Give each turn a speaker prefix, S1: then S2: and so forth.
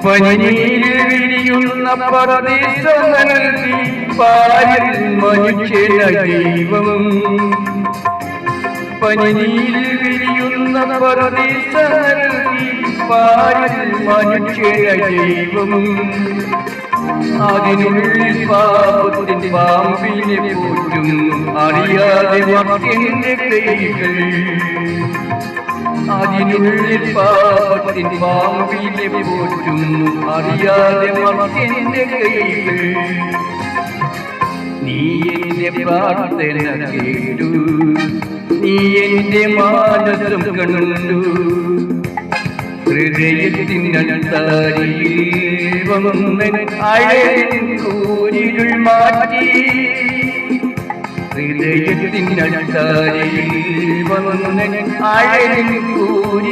S1: പനിനീരിൽ വിരിയുന്ന പരദേശ നൽകി പാലിൽ മനുഷ്യന ദൈവം. പനിനീരിൽ വിരിയുന്ന പരദേശ നൽകി പാലിൽ മനുഷ്യന ദൈവം. അതിനുള്ളിൽ പാപത്തിൻ പാമ്പിനെ പോറ്റും അറിയാതെ മക്കളുടെ കൈകൾ. അതിനുള്ളിൽ പാപത്തിൻ പാമ്പിനെ പോറ്റും അറിയാതെ മക്കളുടെ കൈകൾ. നീ എന്റെ പ്രാർത്ഥന കേട്ടു, നീ എന്റെ മാനസം കണ്ടു. ഹൃദയത്തിനടിയിൽ വന്നൻ അഴകൂരിരുൾ മാറ്റി. ഹൃദയത്തിനടിയിൽ വന്നൻ അഴകൂരിരുൾ